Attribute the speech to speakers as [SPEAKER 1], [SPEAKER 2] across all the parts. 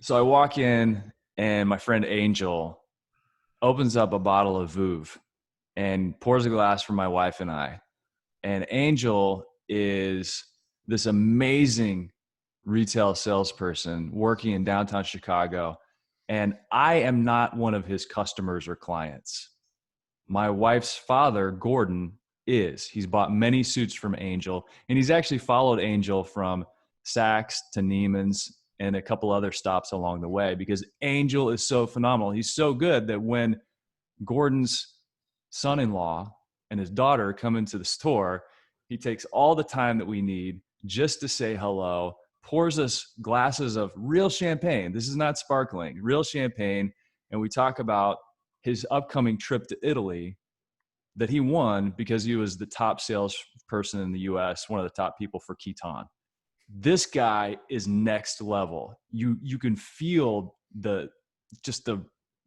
[SPEAKER 1] So I walk in and my friend Angel opens up a bottle of Vouv and pours a glass for my wife and I. And Angel is this amazing retail salesperson working in downtown Chicago. And I am not one of his customers or clients. My wife's father, Gordon, is. He's bought many suits from Angel, and he's actually followed Angel from Saks to Neiman's and a couple other stops along the way because Angel is so phenomenal. He's so good that when Gordon's son-in-law and his daughter come into the store, he takes all the time that we need just to say hello, pours us glasses of real champagne. This is not sparkling, real champagne. And we talk about his upcoming trip to Italy that he won because he was the top salesperson in the US, one of the top people for Keton. This guy is next level. You can feel the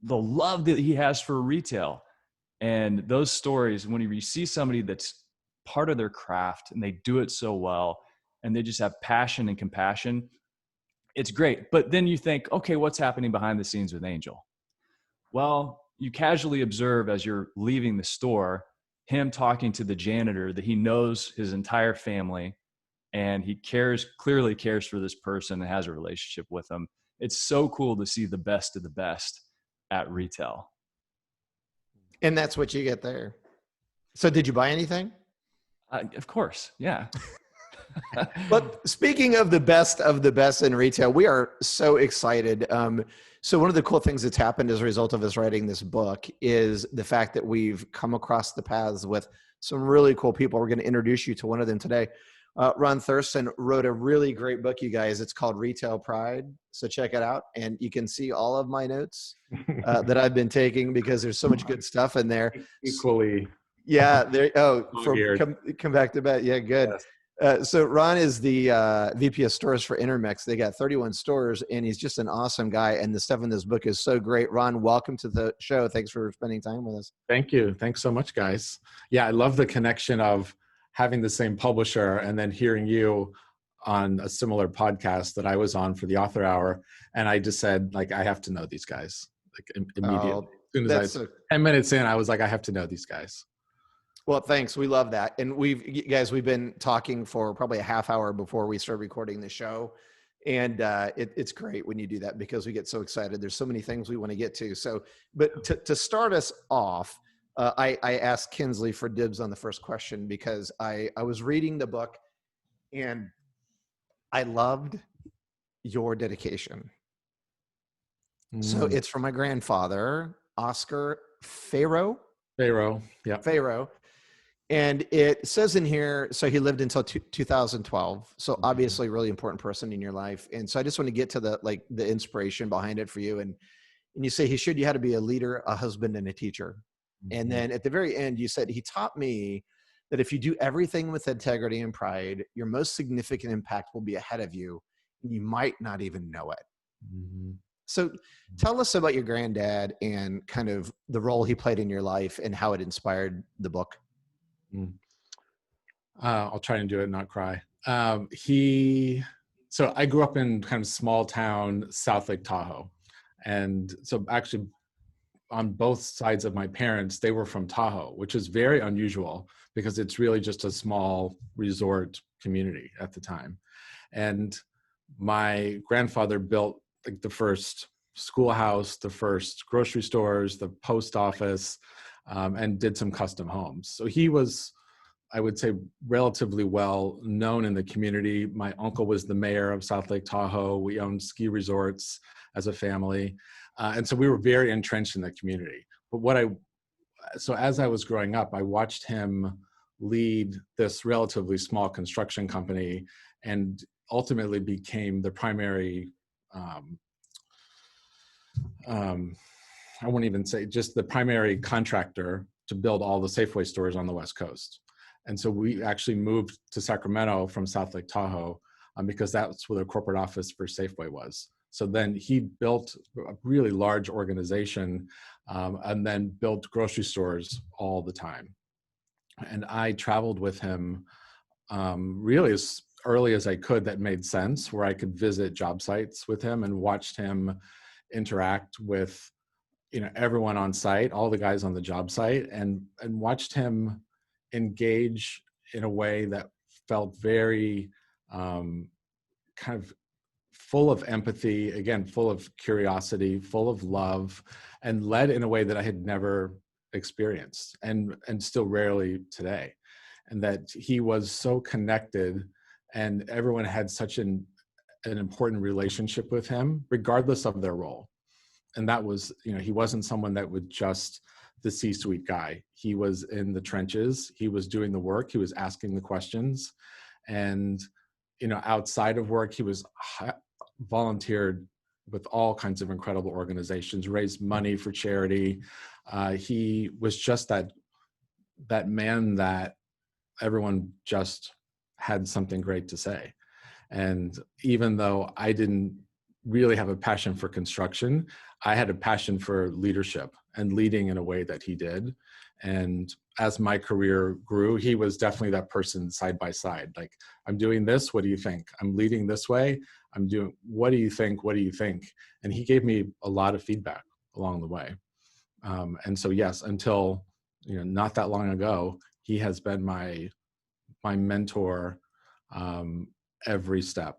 [SPEAKER 1] love that he has for retail. And those stories, when you see somebody that's part of their craft and they do it so well and they just have passion and compassion, it's great. But then you think, okay, what's happening behind the scenes with Angel? Well, you casually observe as you're leaving the store, him talking to the janitor that he knows his entire family and he clearly cares for this person and has a relationship with them. It's so cool to see the best of the best at retail.
[SPEAKER 2] And that's what you get there. So did you buy anything?
[SPEAKER 1] Of course. Yeah.
[SPEAKER 2] But speaking of the best in retail, we are so excited. So one of the cool things that's happened as a result of us writing this book is the fact that we've come across the paths with some really cool people. We're going to introduce you to one of them today. Ron Thurston wrote a really great book, you guys. It's called Retail Pride. So check it out. And you can see all of my notes that I've been taking because there's so much good stuff in there.
[SPEAKER 3] Equally.
[SPEAKER 2] Yeah. Come back to that. Yeah, good. Yes. So Ron is the VP of stores for Intermex. They got 31 stores and he's just an awesome guy. And the stuff in this book is so great. Ron, welcome to the show. Thanks for spending time with us.
[SPEAKER 3] Thank you. Thanks so much, guys. Yeah, I love the connection of having the same publisher and then hearing you on a similar podcast that I was on for the Author Hour. And I just said, like, I have to know these guys, like immediately. As soon as 10 minutes in, I was like, I have to know these guys.
[SPEAKER 2] Well, thanks. We love that. And we've been talking for probably a half hour before we start recording the show. And it's great when you do that because we get so excited. There's so many things we want to get to. So, but to start us off, I asked Kinsley for dibs on the first question because I was reading the book and I loved your dedication. So it's from my grandfather, Oscar Farrow.
[SPEAKER 3] Yeah.
[SPEAKER 2] Farrow. And it says in here, so he lived until 2012. So obviously a really important person in your life. And so I just want to get to the inspiration behind it for you. And you say he showed you how to be a leader, a husband, and a teacher. And then at the very end, you said, he taught me that if you do everything with integrity and pride, your most significant impact will be ahead of you. And you might not even know it. Mm-hmm. So tell us about your granddad and kind of the role he played in your life and how it inspired the book.
[SPEAKER 3] I'll try and do it and not cry. So I grew up in kind of small town, South Lake Tahoe. And so actually on both sides of my parents, they were from Tahoe, which is very unusual because it's really just a small resort community at the time. And my grandfather built like the first schoolhouse, the first grocery stores, the post office, and did some custom homes. So he was, I would say, relatively well known in the community. My uncle was the mayor of South Lake Tahoe. We owned ski resorts as a family. And so we were very entrenched in the community. But so as I was growing up, I watched him lead this relatively small construction company and ultimately became the primary, I won't even say, just the primary contractor to build all the Safeway stores on the West Coast. And so we actually moved to Sacramento from South Lake Tahoe because that's where the corporate office for Safeway was. So then he built a really large organization and then built grocery stores all the time. And I traveled with him really early as I could that made sense, where I could visit job sites with him and watched him interact with, everyone on site, all the guys on the job site, and watched him engage in a way that felt very kind of full of empathy, again, full of curiosity, full of love, and led in a way that I had never experienced and still rarely today. And that he was so connected, and everyone had such an important relationship with him, regardless of their role. And that was, he wasn't someone that would just the C-suite guy. He was in the trenches. He was doing the work. He was asking the questions. And, outside of work, he was volunteered with all kinds of incredible organizations, raised money for charity. He was just that man that everyone just had something great to say. And even though I didn't really have a passion for construction, I had a passion for leadership and leading in a way that he did. And as my career grew, he was definitely that person side by side. Like, I'm doing this, what do you think? I'm leading this way, what do you think? What do you think? And he gave me a lot of feedback along the way. And so, yes, until, not that long ago, he has been my mentor every step.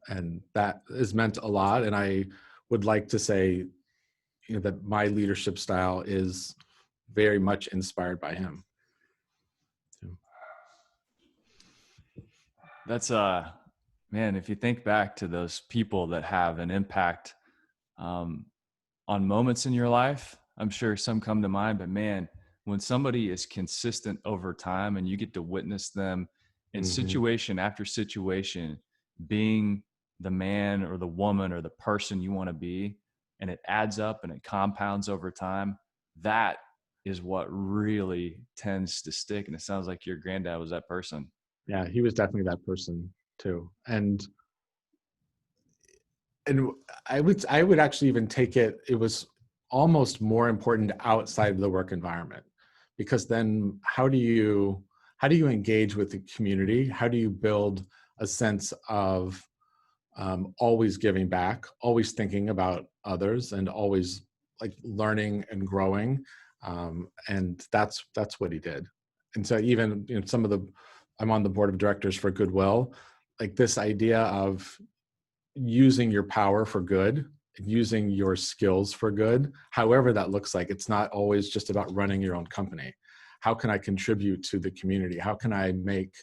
[SPEAKER 3] And that has meant a lot. And I would like to say, that my leadership style is very much inspired by him.
[SPEAKER 1] That's man, if you think back to those people that have an impact on moments in your life, I'm sure some come to mind, but man, when somebody is consistent over time and you get to witness them in situation after situation being the man or the woman or the person you want to be, and it adds up and it compounds over time, that is what really tends to stick. And it sounds like your granddad was that person.
[SPEAKER 3] Yeah, he was definitely that person too. And I would actually even take it was almost more important outside of the work environment, because then how do you engage with the community? How do you build a sense of always giving back, always thinking about others, and always like learning and growing? And that's what he did. And so even I'm on the board of directors for Goodwill, like this idea of using your power for good, using your skills for good, however that looks like. It's not always just about running your own company. How can I contribute to the community? How can I make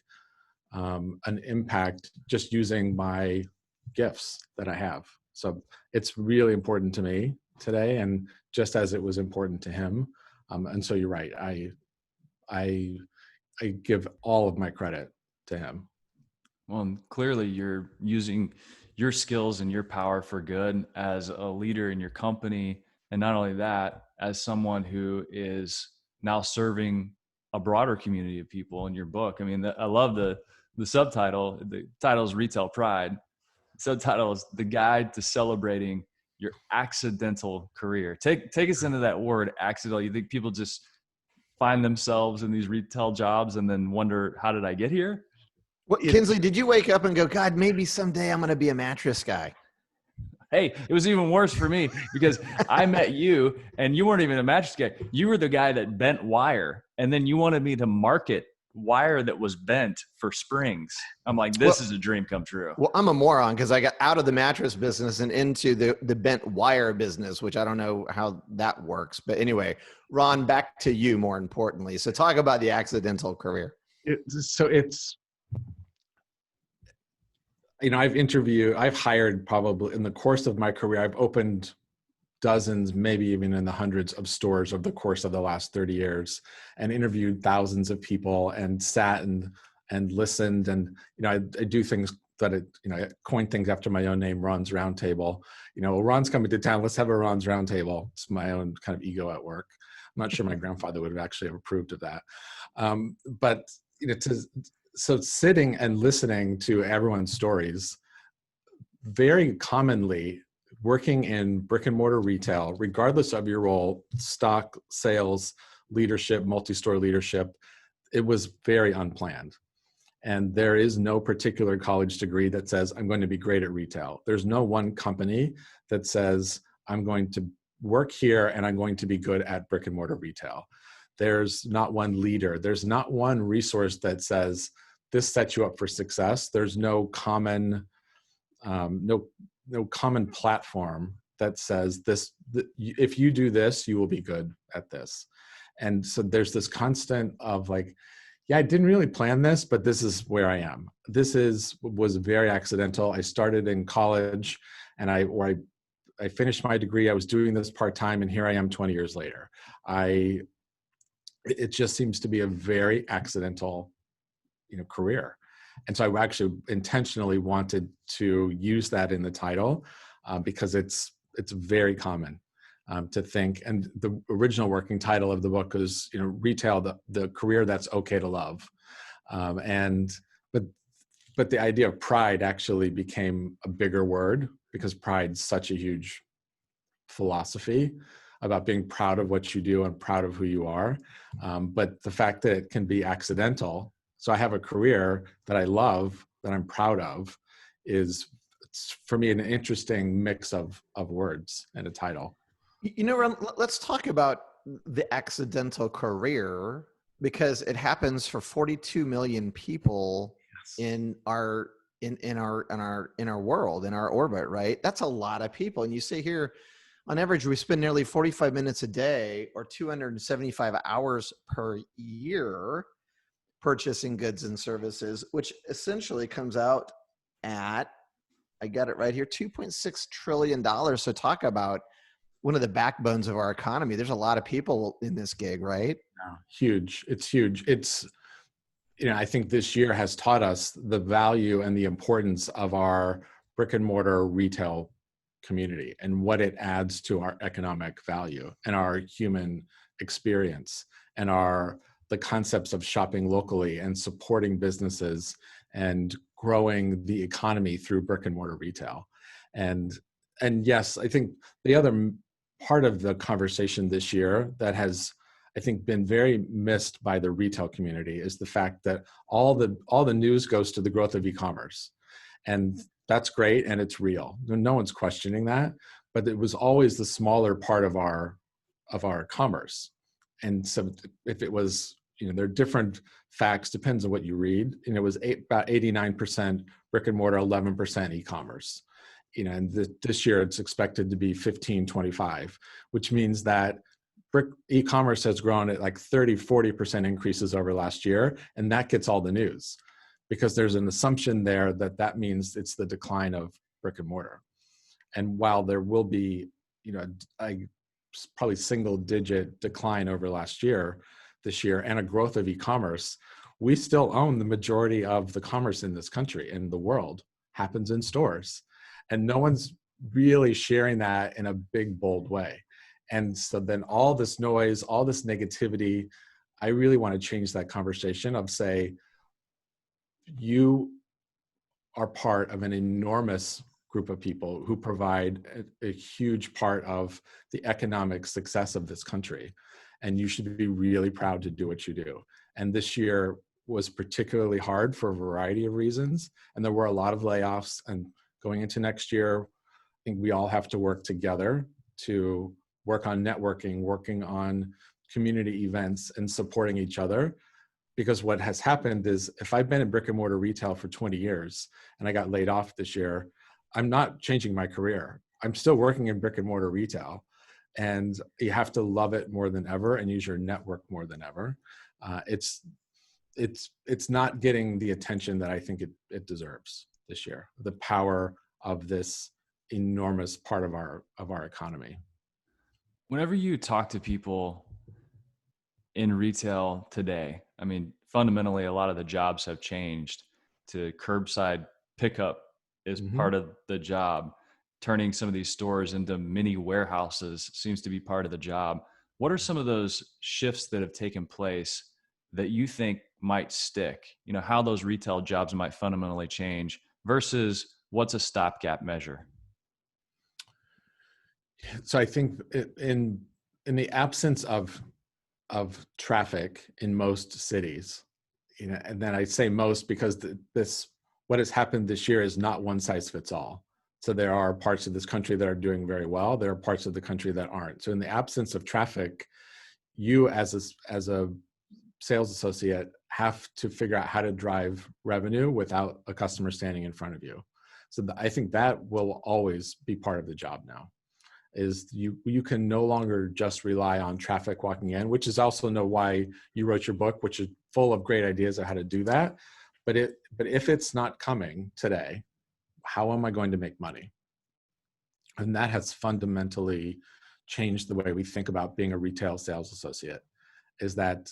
[SPEAKER 3] an impact just using my gifts that I have? So it's really important to me today, and just as it was important to him. And so you're right. I give all of my credit to him.
[SPEAKER 1] Well, and clearly you're using your skills and your power for good as a leader in your company. And not only that, as someone who is now serving a broader community of people in your book. I mean, I love the subtitle. The title is Retail Pride. The subtitle is The Guide to Celebrating Your Accidental Career. Take us into that word, accidental. You think people just find themselves in these retail jobs and then wonder, how did I get here?
[SPEAKER 2] What, Kinsley, did you wake up and go, God, maybe someday I'm going to be a mattress guy?
[SPEAKER 1] Hey, it was even worse for me because I met you and you weren't even a mattress guy. You were the guy that bent wire. And then you wanted me to market wire that was bent for springs. I'm like, this is a dream come true.
[SPEAKER 2] Well, I'm a moron because I got out of the mattress business and into the bent wire business, which I don't know how that works. But anyway, Ron, back to you more importantly. So talk about the accidental career.
[SPEAKER 3] I've hired probably in the course of my career, I've opened dozens, maybe even in the hundreds of stores over the course of the last 30 years, and interviewed thousands of people and sat and listened. And, I do things that, I coined things after my own name, Ron's Roundtable. Ron's coming to town, let's have a Ron's Roundtable. It's my own kind of ego at work. I'm not sure my grandfather would have actually approved of that. But, so sitting and listening to everyone's stories, very commonly working in brick and mortar retail, regardless of your role, stock, sales, leadership, multi-store leadership, it was very unplanned. And there is no particular college degree that says, I'm going to be great at retail. There's no one company that says, I'm going to work here and I'm going to be good at brick and mortar retail. There's not one leader. There's not one resource that says, this sets you up for success. There's no common, no common platform that says if you do this, you will be good at this. And so there's this constant of like, yeah, I didn't really plan this, but this is where I am. Was very accidental. I started in college, and I finished my degree. I was doing this part-time, and here I am 20 years later. It just seems to be a very accidental, career. And so I actually intentionally wanted to use that in the title because it's very common to think. And the original working title of the book is, Retail, the career that's okay to love. But the idea of pride actually became a bigger word because pride's such a huge philosophy about being proud of what you do and proud of who you are. But the fact that it can be accidental. So I have a career that I love, that I'm proud of, it's for me an interesting mix of words and a title.
[SPEAKER 2] Ron, let's talk about the accidental career, because it happens for 42 million people in our world, in our orbit, right? That's a lot of people. And you say here, on average, we spend nearly 45 minutes a day or 275 hours per year purchasing goods and services, which essentially comes out at, I got it right here, $2.6 trillion. So talk about one of the backbones of our economy. There's a lot of people in this gig, right?
[SPEAKER 3] Yeah, huge. It's huge. It's, I think this year has taught us the value and the importance of our brick and mortar retail community and what it adds to our economic value and our human experience and the concepts of shopping locally and supporting businesses and growing the economy through brick and mortar retail. And yes, I think the other part of the conversation this year that has, I think, been very missed by the retail community is the fact that all the news goes to the growth of e-commerce. And that's great, and it's real. No one's questioning that, but it was always the smaller part of our commerce. And so if it was, there are different facts, depends on what you read, and it was about 89% brick and mortar, 11% e-commerce. And this year it's expected to be 15-25, which means that e-commerce has grown at like 30-40% increases over last year, and that gets all the news because there's an assumption there that means it's the decline of brick and mortar. And while there will be, a probably single-digit decline over this year, and a growth of e-commerce, we still own the majority of the commerce in this country and the world happens in stores. And no one's really sharing that in a big, bold way. And so then all this noise, all this negativity, I really want to change that conversation of say, you are part of an enormous group of people who provide a huge part of the economic success of this country. And you should be really proud to do what you do. And this year was particularly hard for a variety of reasons. And there were a lot of layoffs. And going into next year, I think we all have to work together to work on networking, working on community events and supporting each other. Because what has happened is if I've been in brick and mortar retail for 20 years and I got laid off this year, I'm not changing my career. I'm still working in brick and mortar retail. And you have to love it more than ever and use your network more than ever. It's not getting the attention that I think it deserves this year. The power of this enormous part of our economy.
[SPEAKER 1] Whenever you talk to people in retail today, I mean, fundamentally, a lot of the jobs have changed to curbside pickup is part of the job. Turning some of these stores into mini warehouses seems to be part of the job. What are some of those shifts that have taken place that you think might stick? How those retail jobs might fundamentally change versus what's a stopgap measure?
[SPEAKER 3] So I think in the absence of traffic in most cities, and then I say most because what has happened this year is not one size fits all. So there are parts of this country that are doing very well. There are parts of the country that aren't. So in the absence of traffic, you as a sales associate have to figure out how to drive revenue without a customer standing in front of you. So I think that will always be part of the job now, is you can no longer just rely on traffic walking in, which is also why you wrote your book, which is full of great ideas on how to do that. But if it's not coming today, how am I going to make money? And that has fundamentally changed the way we think about being a retail sales associate, is that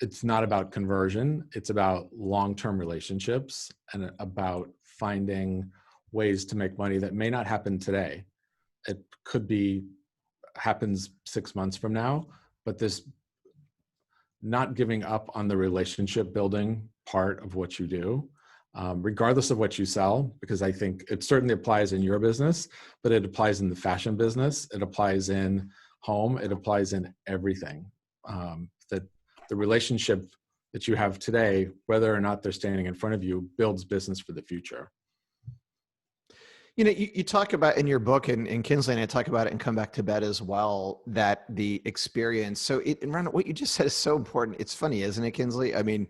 [SPEAKER 3] it's not about conversion, it's about long-term relationships and about finding ways to make money that may not happen today. It could happens 6 months from now, but this not giving up on the relationship building part of what you do, regardless of what you sell, because I think it certainly applies in your business, but it applies in the fashion business, it applies in home, it applies in everything. That the relationship that you have today, whether or not they're standing in front of you, builds business for the future.
[SPEAKER 2] You know, you talk about in your book, and Kinsley and I talk about it and Come Back to Bed as well, that the experience. So and Ron, what you just said is so important. It's funny, isn't it, Kinsley? I mean,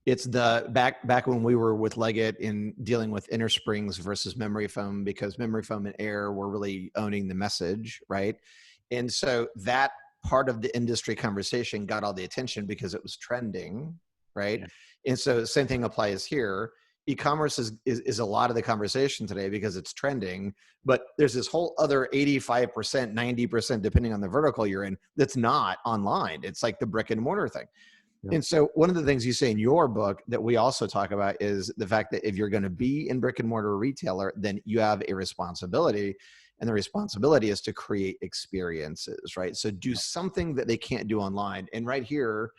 [SPEAKER 2] it's the back when we were with Leggett in dealing with inner springs versus memory foam, because memory foam and air were really owning the message, right? And so that part of the industry conversation got all the attention because it was trending, right?
[SPEAKER 3] Yeah.
[SPEAKER 2] And so the same thing applies here. E-commerce is a lot of the conversation today because it's trending, but there's this whole other 85%, 90%, depending on the vertical you're in, that's not online. It's like the brick and mortar thing.
[SPEAKER 3] Yep.
[SPEAKER 2] And so one of the things you say in your book that we also talk about is the fact that if you're going to be in brick and mortar retailer, then you have a responsibility, and the responsibility is to create experiences, right? So do something that they can't do online. And right here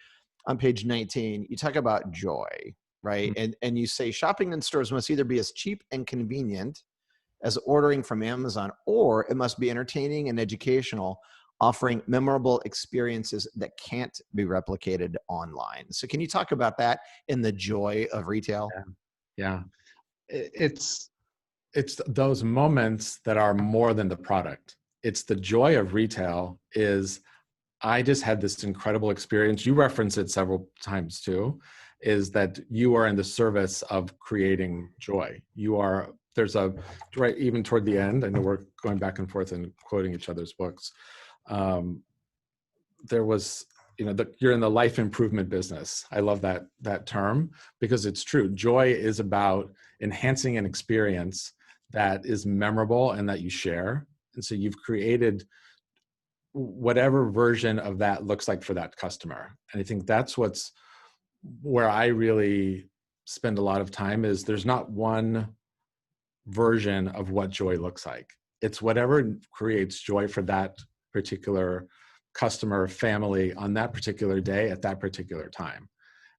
[SPEAKER 2] on page 19, you talk about joy, right?
[SPEAKER 3] Mm-hmm.
[SPEAKER 2] And you say shopping in stores must either be as cheap and convenient as ordering from Amazon, or it must be entertaining and educational, offering memorable experiences that can't be replicated online. So can you talk about that in the joy of retail?
[SPEAKER 3] Yeah. It's those moments that are more than the product. It's the joy of retail is, I just had this incredible experience. You reference it several times too, is that you are in the service of creating joy. Right, even toward the end, I know we're going back and forth and quoting each other's books. There was, you're in the life improvement business. I love that term because it's true. Joy is about enhancing an experience that is memorable and that you share. And so you've created whatever version of that looks like for that customer. And I think that's where I really spend a lot of time, is there's not one version of what joy looks like. It's whatever creates joy for that particular customer, family on that particular day at that particular time.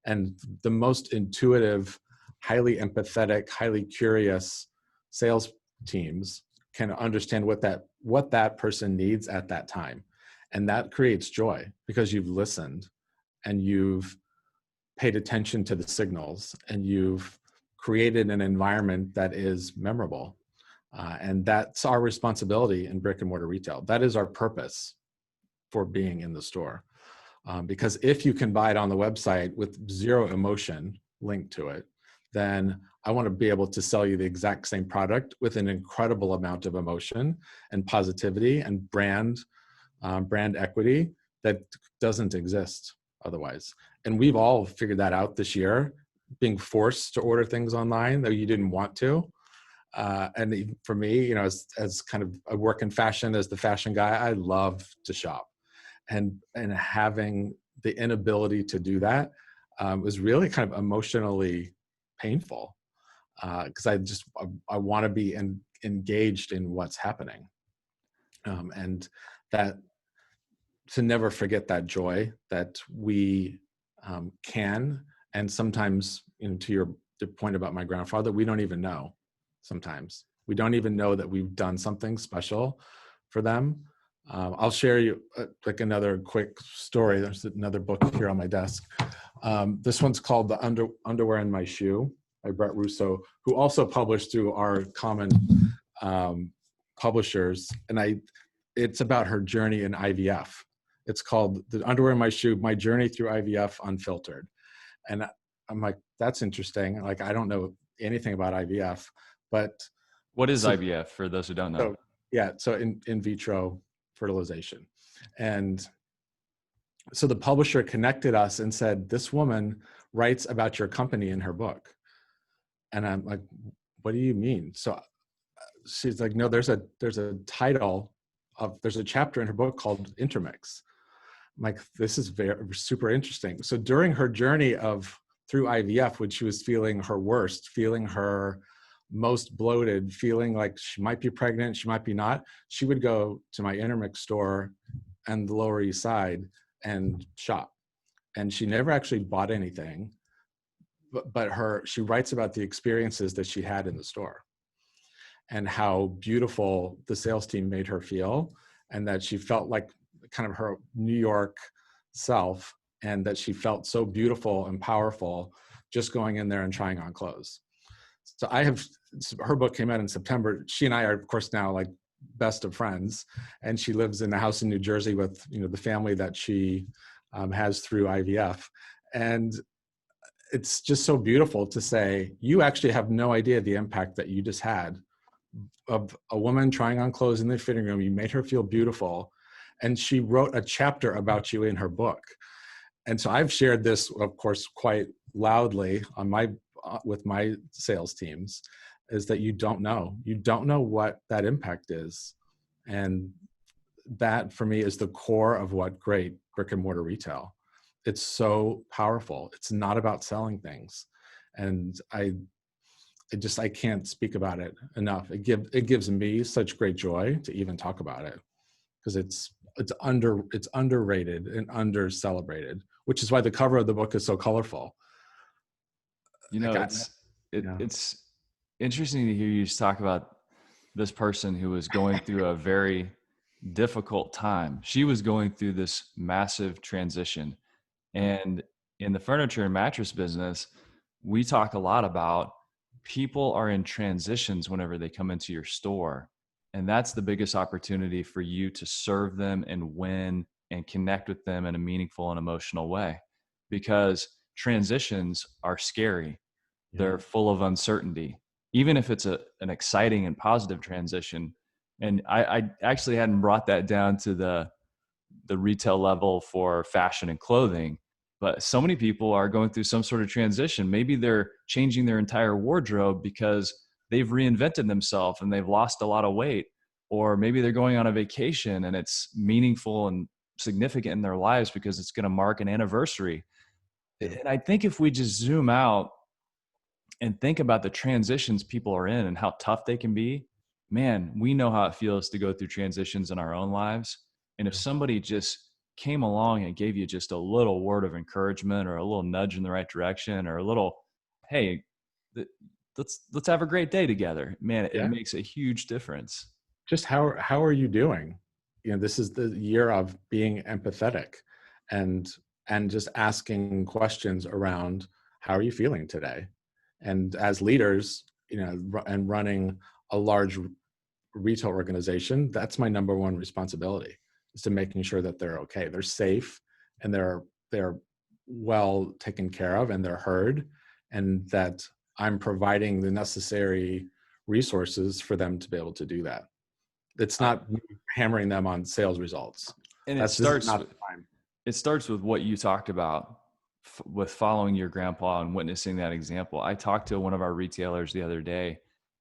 [SPEAKER 3] And the most intuitive, highly empathetic, highly curious sales teams can understand what that person needs at that time. And that creates joy because you've listened and you've paid attention to the signals and you've created an environment that is memorable. And that's our responsibility in brick and mortar retail. That is our purpose for being in the store. Because if you can buy it on the website with zero emotion linked to it, then I want to be able to sell you the exact same product with an incredible amount of emotion and positivity and brand equity that doesn't exist otherwise. And we've all figured that out this year, being forced to order things online that you didn't want to. And for me, as kind of I work in fashion, as the fashion guy, I love to shop. And having the inability to do that was really kind of emotionally painful because I want to be engaged in what's happening, and that to never forget that joy that we can, and sometimes to the point about my grandfather, we don't even know. Sometimes we don't even know that we've done something special for them. I'll share you like another quick story. There's another book here on my desk. This one's called The Underwear in My Shoe by Brett Russo, who also published through our common publishers. And it's about her journey in IVF. It's called The Underwear in My Shoe, My Journey Through IVF Unfiltered. And I'm like, that's interesting. Like, I don't know anything about IVF, but
[SPEAKER 1] what is IVF for those who don't know?
[SPEAKER 3] So in vitro fertilization. And so the publisher connected us and said, this woman writes about your company in her book. And I'm like, what do you mean? So she's like, no, there's a title there's a chapter in her book called Intermix. I'm like, this is super interesting. So during her journey through IVF, when she was feeling her worst, feeling her most bloated, feeling like she might be pregnant, she might be not, she would go to my Intermix store on the Lower East Side and shop. And she never actually bought anything, but she writes about the experiences that she had in the store and how beautiful the sales team made her feel, and that she felt like kind of her New York self, and that she felt so beautiful and powerful just going in there and trying on clothes. So her book came out in September. She and I are, of course, now like best of friends, and she lives in a house in New Jersey with, the family that she has through IVF. And it's just so beautiful to say, you actually have no idea the impact that you just had of a woman trying on clothes in the fitting room. You made her feel beautiful, and she wrote a chapter about you in her book. And so I've shared this, of course, quite loudly on with my sales teams, is that you don't know what that impact is. And that for me is the core of what great brick and mortar retail. It's so powerful. It's not about selling things. And I can't speak about it enough. It gives me such great joy to even talk about it, because it's underrated and under celebrated, which is why the cover of the book is so colorful.
[SPEAKER 1] It's interesting to hear you talk about this person who was going through a very difficult time. She was going through this massive transition. And in the furniture and mattress business, we talk a lot about people are in transitions whenever they come into your store. And that's the biggest opportunity for you to serve them and win and connect with them in a meaningful and emotional way, because transitions are scary. Yeah. They're full of uncertainty, even if it's an exciting and positive transition. And I actually hadn't brought that down to the retail level for fashion and clothing, but so many people are going through some sort of transition. Maybe they're changing their entire wardrobe because they've reinvented themselves and they've lost a lot of weight, or maybe they're going on a vacation and it's meaningful and significant in their lives because it's going to mark an anniversary. And I think if we just zoom out and think about the transitions people are in and how tough they can be, man, we know how it feels to go through transitions in our own lives. And if somebody just came along and gave you just a little word of encouragement or a little nudge in the right direction or a little, hey, let's have a great day together, man, it makes a huge difference.
[SPEAKER 3] Just how are you doing? This is the year of being empathetic and just asking questions around, how are you feeling today? And as leaders, and running a large retail organization, that's my number one responsibility, is to making sure that they're okay, they're safe, and they're well taken care of, and they're heard, and that I'm providing the necessary resources for them to be able to do that. It's not hammering them on sales results.
[SPEAKER 1] And it starts with what you talked about with following your grandpa and witnessing that example. I talked to one of our retailers the other day,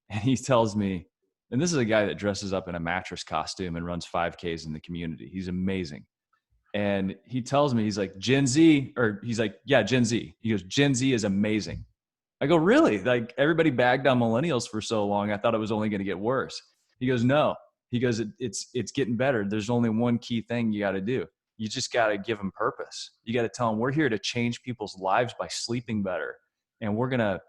[SPEAKER 1] and he tells me, and this is a guy that dresses up in a mattress costume and runs 5Ks in the community. He's amazing. And he tells me, he's like, Gen Z, or he's like, yeah, Gen Z. He goes, Gen Z is amazing. I go, really? Like, everybody bagged on millennials for so long, I thought it was only going to get worse. He goes, no. He goes, it's getting better. There's only one key thing you got to do. You just got to give them purpose. You got to tell them, we're here to change people's lives by sleeping better. And we're going to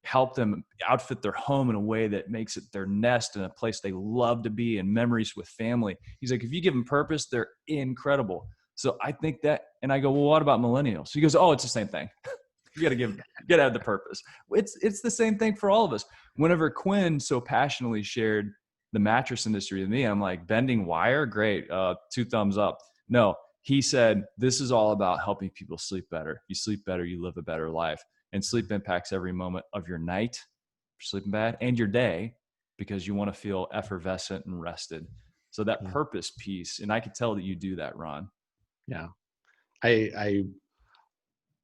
[SPEAKER 1] help them outfit their home in a way that makes it their nest and a place they love to be and memories with family. He's like, if you give them purpose, they're incredible. So I think that, and I go, well, what about millennials? He goes, oh, it's the same thing. You got to have the purpose. It's the same thing for all of us. Whenever Quinn so passionately shared the mattress industry with me, I'm like, bending wire, great, 2 thumbs up. No, he said, this is all about helping people sleep better. You sleep better, you live a better life. And sleep impacts every moment of your night, if you're sleeping bad, and your day, because you want to feel effervescent and rested. So that purpose piece, and I could tell that you do that, Ron.
[SPEAKER 3] Yeah. I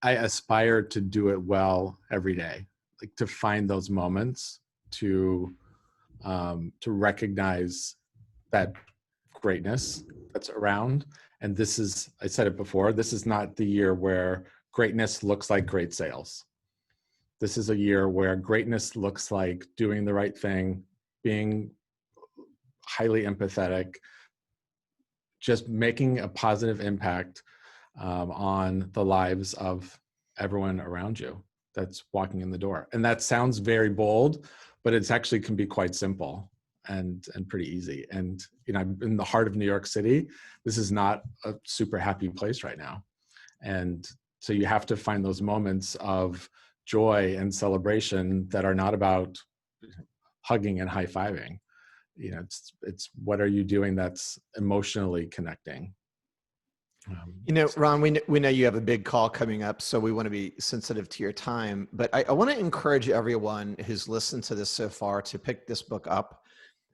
[SPEAKER 3] aspire to do it well every day, like to find those moments to recognize that greatness that's around. And this is, I said it before, this is not the year where greatness looks like great sales. This is a year where greatness looks like doing the right thing, being highly empathetic, just making a positive impact on the lives of everyone around you that's walking in the door. And that sounds very bold, but it's actually can be quite simple and pretty easy. And, you know, I'm in the heart of New York City. This is not a super happy place right now. And so you have to find those moments of joy and celebration that are not about hugging and high-fiving. You know, it's what are you doing that's emotionally connecting?
[SPEAKER 2] You know, Ron, we know you have a big call coming up, so we want to be sensitive to your time. But I want to encourage everyone who's listened to this so far to pick this book up,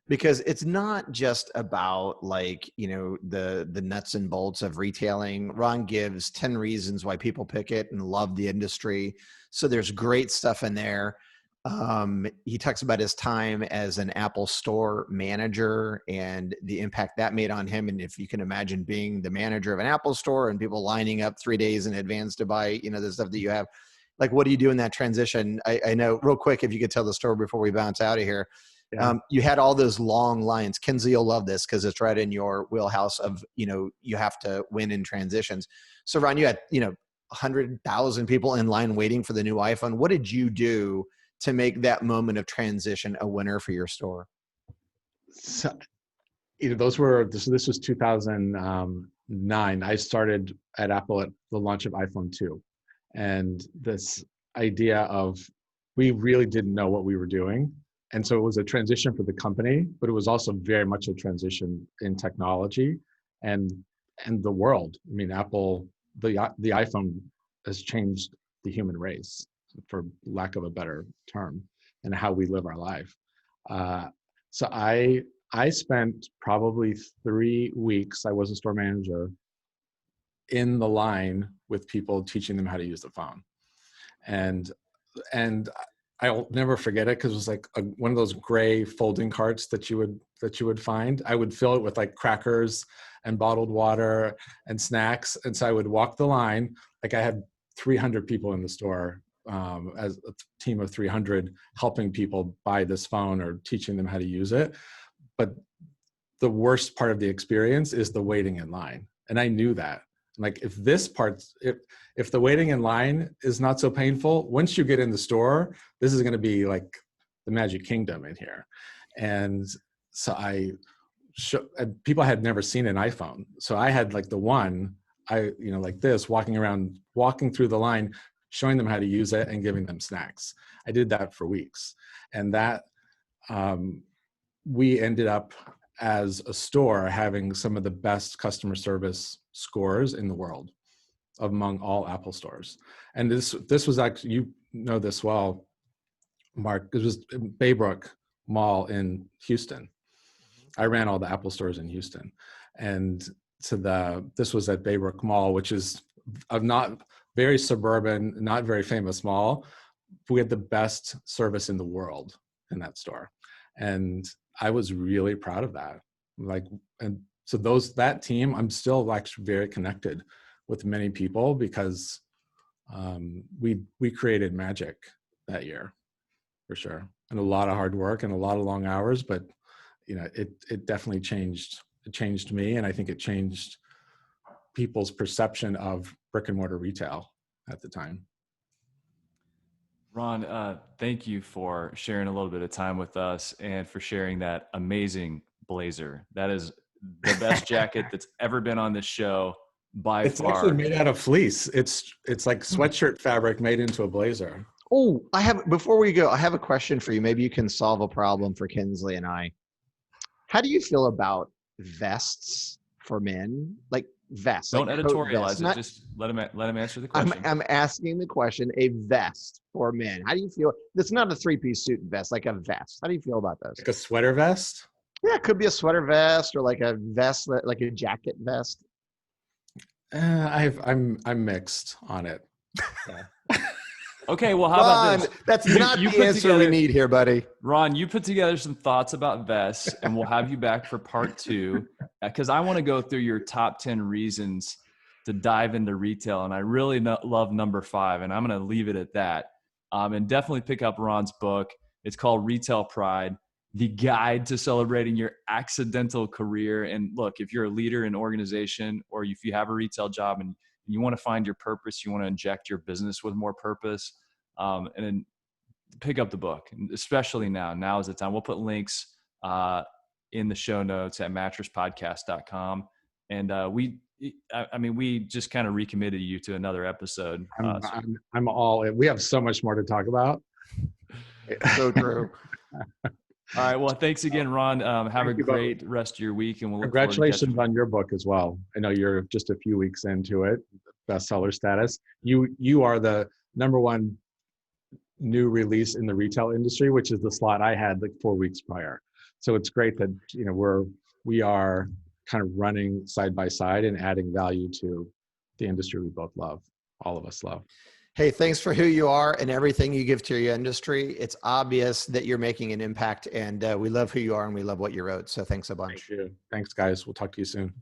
[SPEAKER 2] because it's not just about, like, you know, the nuts and bolts of retailing. Ron gives 10 reasons why people pick it and love the industry. So there's great stuff in there. He talks about his time as an Apple Store manager and the impact that made on him. And if you can imagine being the manager of an Apple Store and people lining up 3 days in advance to buy, you know, the stuff that you have, like, what do you do in that transition? I know, real quick, if you could tell the story before we bounce out of here.
[SPEAKER 3] Yeah.
[SPEAKER 2] You had all those long lines. Kenzie, you'll love this because it's right in your wheelhouse of, you know, you have to win in transitions. So Ron, you had, you know, 100,000 people in line waiting for the new iPhone. What did you do to make that moment of transition a winner for your store?
[SPEAKER 3] So, you know, this was 2009. I started at Apple at the launch of iPhone 2. And this idea of, we really didn't know what we were doing. And so it was a transition for the company, but it was also very much a transition in technology and the world. I mean, Apple, the iPhone has changed the human race, for lack of a better term, and how we live our life. So I spent probably 3 weeks, I was a store manager, in the line with people, teaching them how to use the phone. And I'll never forget it, because it was like one of those gray folding carts that you would find. I would fill it with like crackers and bottled water and snacks. And so I would walk the line. Like, I had 300 people in the store, as a team of 300, helping people buy this phone or teaching them how to use it. But the worst part of the experience is the waiting in line. And I knew that. Like, if the waiting in line is not so painful, once you get in the store, this is going to be like the magic kingdom in here. And so people had never seen an iPhone. So I had like the one, like this, walking through the line, showing them how to use it and giving them snacks. I did that for weeks. And that, we ended up as a store having some of the best customer service scores in the world among all Apple stores. And this was actually, you know this well, Mark, it was Baybrook Mall in Houston. I ran all the Apple stores in Houston. And this was at Baybrook Mall, which is a not very suburban, not very famous mall. We had the best service in the world in that store. And I was really proud of that. And so that team, I'm still actually very connected with many people, because we created magic that year, for sure. And a lot of hard work and a lot of long hours, but you know, it definitely changed. It changed me, and I think it changed people's perception of brick and mortar retail at the time.
[SPEAKER 1] Ron, thank you for sharing a little bit of time with us and for sharing that amazing blazer. That is the best jacket that's ever been on this show. by
[SPEAKER 3] It's
[SPEAKER 1] far.
[SPEAKER 3] actually made out of fleece. It's like sweatshirt fabric made into a blazer.
[SPEAKER 2] Oh, before we go, I have a question for you. Maybe you can solve a problem for Kinsley and I. How do you feel about vests for men? Like vests,
[SPEAKER 1] Don't
[SPEAKER 2] like coat vests.
[SPEAKER 1] editorialize it. Just let him answer the question.
[SPEAKER 2] I'm asking the question, a vest for men. How do you feel? It's not a three-piece suit vest, like a vest. How do you feel about those?
[SPEAKER 3] Like a sweater vest?
[SPEAKER 2] Yeah, it could be a sweater vest or like a vest, like a jacket vest.
[SPEAKER 3] I'm mixed on it.
[SPEAKER 1] Okay, well, how about this?
[SPEAKER 2] That's not the answer we need here, buddy.
[SPEAKER 1] Ron, you put together some thoughts about vests, and we'll have you back for part 2, because I want to go through your top 10 reasons to dive into retail, and I really love number 5, and I'm going to leave it at that. And definitely pick up Ron's book. It's called Retail Pride, the guide to celebrating your accidental career. And look, if you're a leader in an organization, or if you have a retail job and you want to find your purpose, you want to inject your business with more purpose, and then pick up the book, especially now. Now is the time. We'll put links in the show notes at mattresspodcast.com. And we just kind of recommitted you to another episode.
[SPEAKER 3] I'm all in. We have so much more to talk about.
[SPEAKER 2] So true.
[SPEAKER 1] All right. Well, thanks again, Ron. Have a great rest of your week, and we'll look
[SPEAKER 3] congratulations on your book as well. I know you're just a few weeks into it, bestseller status. You are the #1 new release in the retail industry, which is the slot I had like 4 weeks prior. So it's great that we are kind of running side by side and adding value to the industry we both love. All of us love.
[SPEAKER 2] Hey, thanks for who you are and everything you give to your industry. It's obvious that you're making an impact, and we love who you are and we love what you wrote. So thanks a bunch.
[SPEAKER 3] Thank you. Thanks, guys. We'll talk to you soon.